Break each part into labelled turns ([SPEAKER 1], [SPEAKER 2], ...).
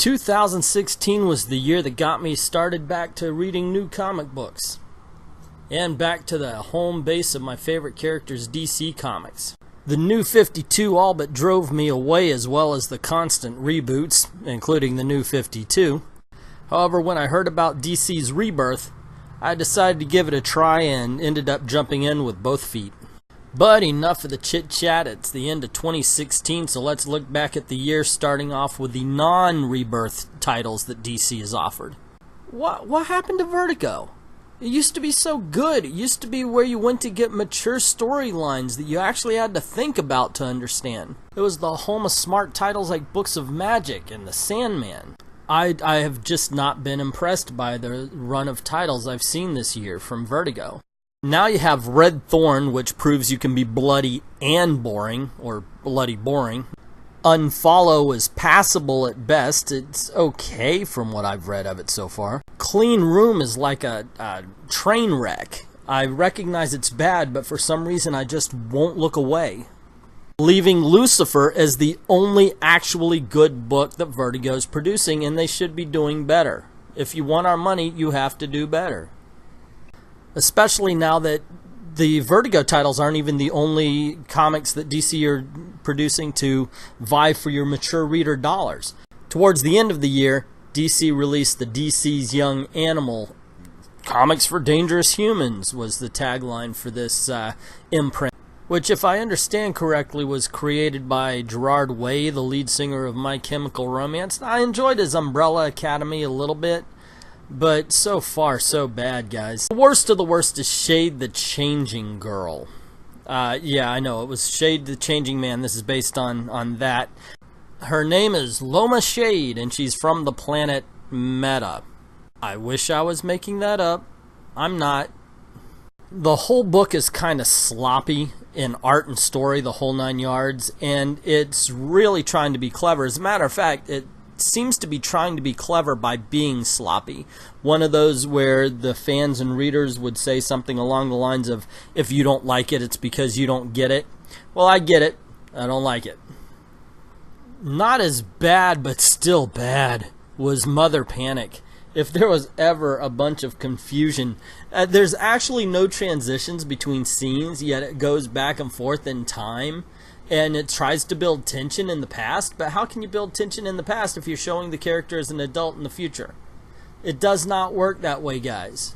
[SPEAKER 1] 2016 was the year that got me started back to reading new comic books. And back to the home base of my favorite characters, DC Comics. The New 52 all but drove me away, as well as the constant reboots, including the New 52. However, when I heard about DC's Rebirth, I decided to give it a try and ended up jumping in with both feet. But enough of the chit-chat. It's the end of 2016, so let's look back at the year, starting off with the non-Rebirth titles that DC has offered. What happened to Vertigo? It used to be so good. It used to be where you went to get mature storylines that you actually had to think about to understand. It was the home of smart titles like Books of Magic and The Sandman. I have just not been impressed by the run of titles I've seen this year from Vertigo. Now you have Red Thorn, which proves you can be bloody and boring, or bloody boring. Unfollow is passable at best. It's okay from what I've read of it so far. Clean Room is like a train wreck. I recognize it's bad, but for some reason I just won't look away. Leaving Lucifer as the only actually good book that Vertigo is producing, and they should be doing better. If you want our money, you have to do better. Especially now that the Vertigo titles aren't even the only comics that DC are producing to vie for your mature reader dollars. Towards the end of the year, DC released the DC's Young Animal. Comics for Dangerous Humans was the tagline for this imprint, which, if I understand correctly, was created by Gerard Way, the lead singer of My Chemical Romance. I enjoyed his Umbrella Academy a little bit, but so far, so bad, guys. The worst of the worst is Shade the Changing Girl. Yeah, I know, it was Shade the Changing Man. This is based on that. Her name is Loma Shade, and she's from the planet Meta. I wish I was making that up. I'm not. The whole book is kind of sloppy in art and story, the whole 9 yards, and it's really trying to be clever. As a matter of fact, it seems to be trying to be clever by being sloppy. One of those where the fans and readers would say something along the lines of, if you don't like it, it's because you don't get it. Well, I get it. I don't like it. Not as bad, but still bad, was Mother Panic. If there was ever a bunch of confusion, there's actually no transitions between scenes, yet it goes back and forth in time. And it tries to build tension in the past, but how can you build tension in the past if you're showing the character as an adult in the future? It does not work that way, guys.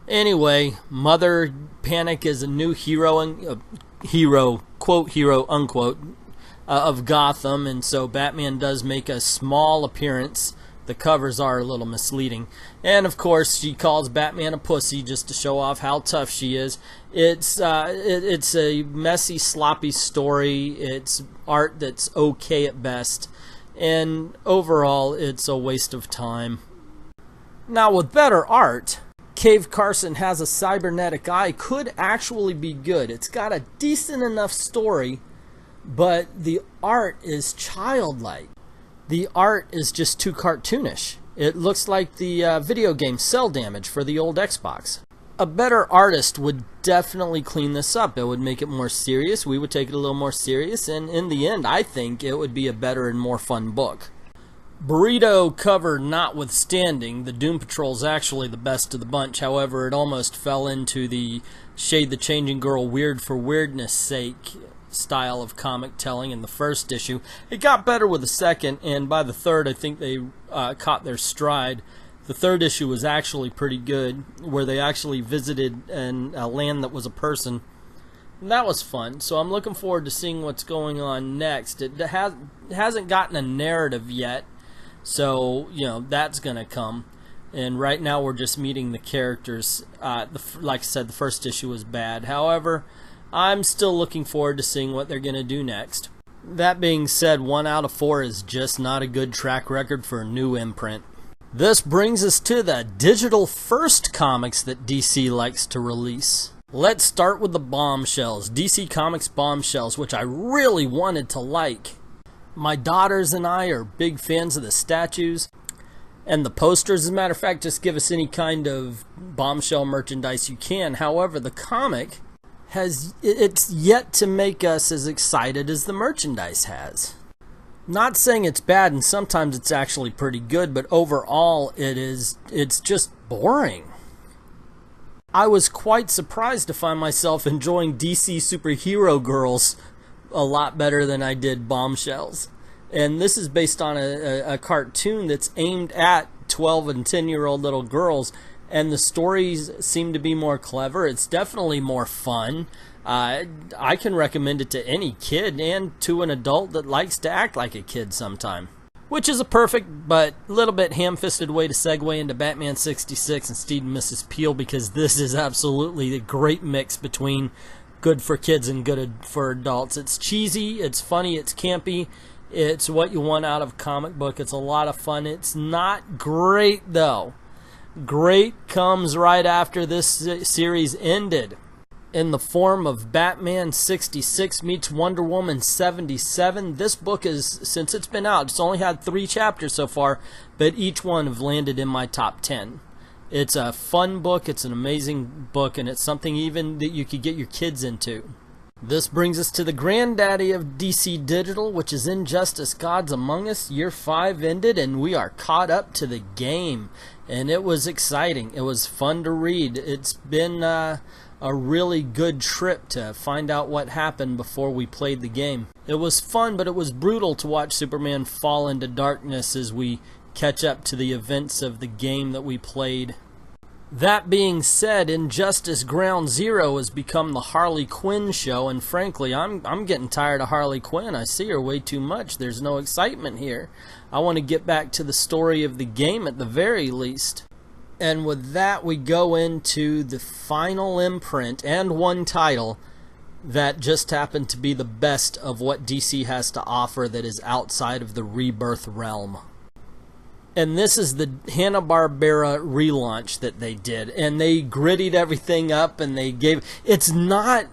[SPEAKER 1] Anyway, Mother Panic is a new hero, quote, hero, unquote, of Gotham, and so Batman does make a small appearance. The covers are a little misleading. And of course, she calls Batman a pussy just to show off how tough she is. It's a messy, sloppy story. It's art that's okay at best. And overall, it's a waste of time. Now, with better art, Cave Carson Has a Cybernetic Eye could actually be good. It's got a decent enough story, but the art is childlike. The art is just too cartoonish. It looks like the video game Cell Damage for the old Xbox. A better artist would definitely clean this up. It would make it more serious. We would take it a little more serious, and in the end, I think it would be a better and more fun book. Burrito cover notwithstanding, the Doom Patrol is actually the best of the bunch. However, it almost fell into the Shade the Changing Girl weird for weirdness sake style of comic telling in the first issue. It got better with the second, and by the third I think they caught their stride. The third issue was actually pretty good, where they actually visited a land that was a person, and that was fun. So I'm looking forward to seeing what's going on next. It hasn't gotten a narrative yet, so you know that's gonna come. And right now we're just meeting the characters. Like I said, the first issue was bad. However, I'm still looking forward to seeing what they're going to do next. That being said, 1 out of 4 is just not a good track record for a new imprint. This brings us to the digital first comics that DC likes to release. Let's start with the Bombshells, DC Comics Bombshells, which I really wanted to like. My daughters and I are big fans of the statues and the posters. As a matter of fact, just give us any kind of Bombshell merchandise you can. However, the comic it's yet to make us as excited as the merchandise has. Not saying it's bad, and sometimes it's actually pretty good, but overall it's just boring. I was quite surprised to find myself enjoying DC superhero girls a lot better than I did Bombshells. And this is based on a cartoon that's aimed at 12 and 10-year-old little girls, and the stories seem to be more clever. It's definitely more fun. I can recommend it to any kid and to an adult that likes to act like a kid sometime. Which is a perfect but a little bit ham-fisted way to segue into Batman 66 and Steve and Mrs. Peel, because this is absolutely a great mix between good for kids and good for adults. It's cheesy, it's funny, it's campy, it's what you want out of a comic book. It's a lot of fun. It's not great, though. Great comes right after this series ended, in the form of Batman 66 meets Wonder Woman 77. This book is, since it's been out, it's only had 3 chapters so far, but each one have landed in my top 10. It's a fun book, it's an amazing book, and it's something even that you could get your kids into. This brings us to the granddaddy of DC Digital, which is Injustice Gods Among Us. Year 5 ended, and we are caught up to the game. And it was exciting. It was fun to read. It's been a really good trip to find out what happened before we played the game. It was fun, but it was brutal to watch Superman fall into darkness as we catch up to the events of the game that we played. That being said, Injustice Ground Zero has become the Harley Quinn show, and frankly, I'm getting tired of Harley Quinn. I see her way too much. There's no excitement here. I want to get back to the story of the game at the very least. And with that, we go into the final imprint and one title that just happened to be the best of what DC has to offer that is outside of the Rebirth realm. And this is the HannaBarbera relaunch that they did, and they grittied everything up, and they gave it's not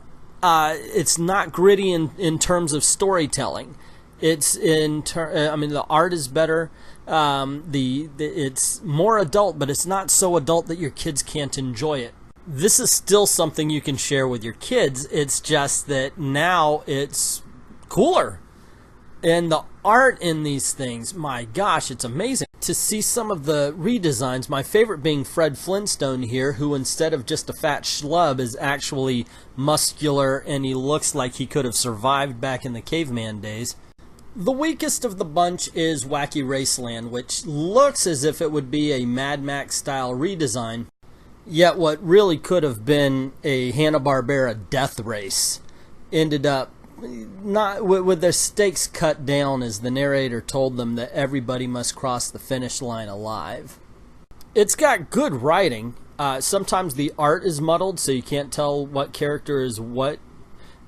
[SPEAKER 1] gritty in terms of storytelling. It's I mean, the art is better. It's more adult, but it's not so adult that your kids can't enjoy it. This is still something you can share with your kids. It's just that now it's cooler. And the art in these things, my gosh, it's amazing. To see some of the redesigns, my favorite being Fred Flintstone here, who instead of just a fat schlub is actually muscular, and he looks like he could have survived back in the caveman days. The weakest of the bunch is Wacky Raceland, which looks as if it would be a Mad Max style redesign, yet what really could have been a Hanna-Barbera death race ended up not with their stakes cut down, as the narrator told them that everybody must cross the finish line alive. It's got good writing. Sometimes the art is muddled, so you can't tell what character is what,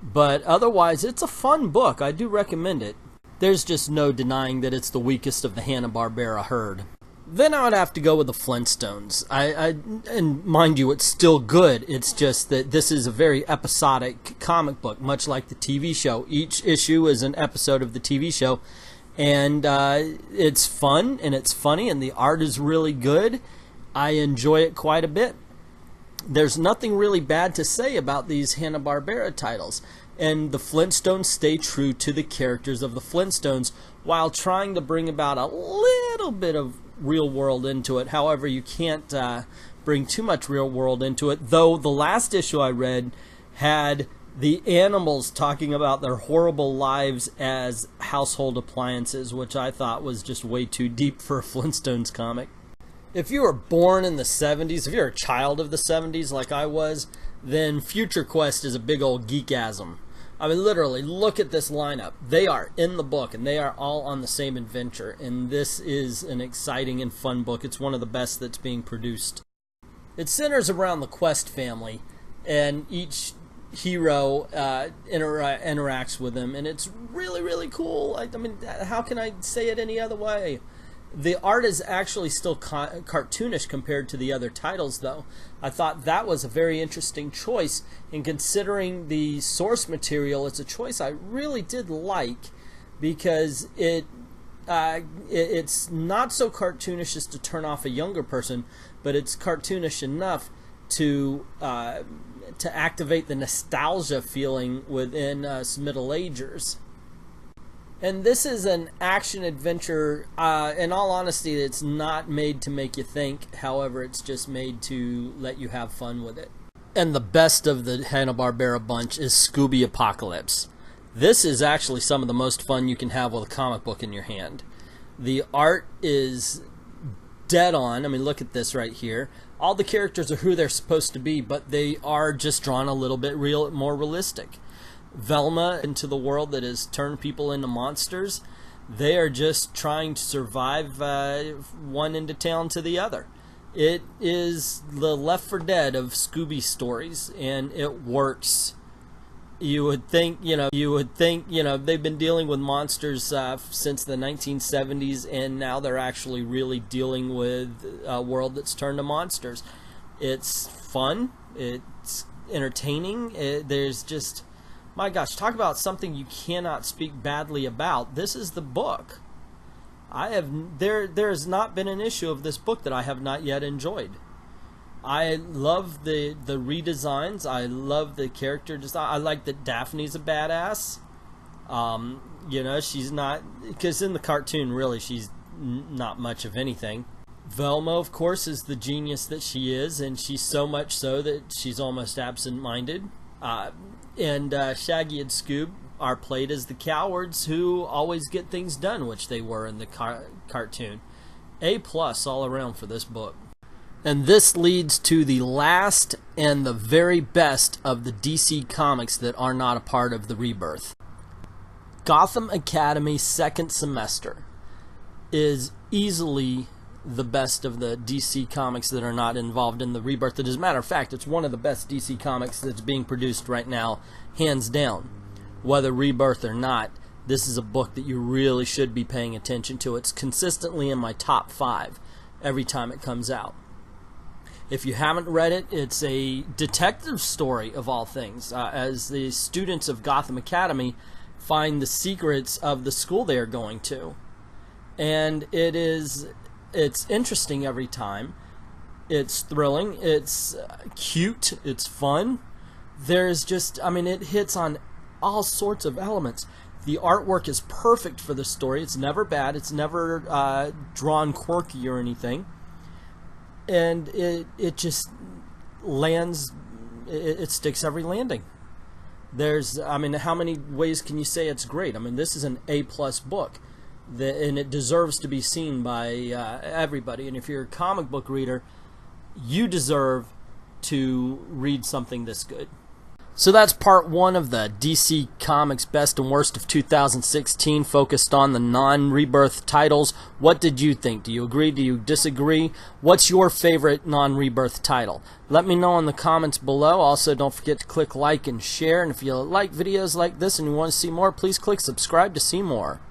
[SPEAKER 1] but otherwise it's a fun book. I do recommend it. There's just no denying that it's the weakest of the Hanna-Barbera herd. Then I would have to go with the Flintstones. And mind you, it's still good. It's just that this is a very episodic comic book, much like the TV show. Each issue is an episode of the TV show, and it's fun and it's funny, and the art is really good. I enjoy it quite a bit. There's nothing really bad to say about these Hanna-Barbera titles, and the Flintstones stay true to the characters of the Flintstones while trying to bring about a little bit of real world into it. However, you can't bring too much real world into it, though the last issue I read had the animals talking about their horrible lives as household appliances, which I thought was just way too deep for a Flintstones comic. If you were born in the 70s, if you're a child of the 70s like I was, then Future Quest is a big old geekasm. I mean, literally, look at this lineup. They are in the book, and they are all on the same adventure. And this is an exciting and fun book. It's one of the best that's being produced. It centers around the Quest family, and each hero interacts with them, and it's really, really cool. I mean, how can I say it any other way? The art is actually still cartoonish compared to the other titles, though. I thought that was a very interesting choice, and considering the source material, it's a choice I really did like, because it's not so cartoonish as to turn off a younger person, but it's cartoonish enough to activate the nostalgia feeling within us middle-agers. And this is an action adventure. In all honesty, it's not made to make you think. However, it's just made to let you have fun with it. And the best of the Hanna-Barbera bunch is Scooby Apocalypse. This is actually some of the most fun you can have with a comic book in your hand. The art is dead on. I mean, look at this right here. All the characters are who they're supposed to be, but they are just drawn a little bit more realistic. Velma into the world that has turned people into monsters. They are just trying to survive one end of town to the other. It is the Left 4 Dead of Scooby stories, and it works. You would think, they've been dealing with monsters since the 1970s, and now they're actually really dealing with a world that's turned to monsters. It's fun. It's entertaining. There's just, my gosh, talk about something you cannot speak badly about. This is the book. There has not been an issue of this book that I have not yet enjoyed. I love the redesigns. I love the character design. I like that Daphne's a badass. She's not, because in the cartoon, really, she's not much of anything. Velma, of course, is the genius that she is, and she's so much so that she's almost absent-minded. And Shaggy and Scoob are played as the cowards who always get things done, which they were in the cartoon. A+ all around for this book. And this leads to the last and the very best of the DC comics that are not a part of the Rebirth. Gotham Academy second semester is easily the best of the DC comics that are not involved in the Rebirth. As a matter of fact, it's one of the best DC comics that's being produced right now, hands down. Whether Rebirth or not, this is a book that you really should be paying attention to. It's consistently in my top 5 every time it comes out. If you haven't read it, it's a detective story of all things, as the students of Gotham Academy find the secrets of the school they are going to. And it's interesting every time. It's thrilling, it's cute, it's fun. There's just, it hits on all sorts of elements. The artwork is perfect for the story. It's never bad. It's never drawn quirky or anything. And it just lands, it sticks every landing. There's, how many ways can you say it's great? This is an A+ book, and it deserves to be seen by everybody. And if you're a comic book reader, you deserve to read something this good. So that's part 1 of the DC Comics Best and Worst of 2016, focused on the non-Rebirth titles. What did you think? Do you agree? Do you disagree? What's your favorite non-Rebirth title? Let me know in the comments below. Also, don't forget to click like and share. And if you like videos like this and you want to see more, please click subscribe to see more.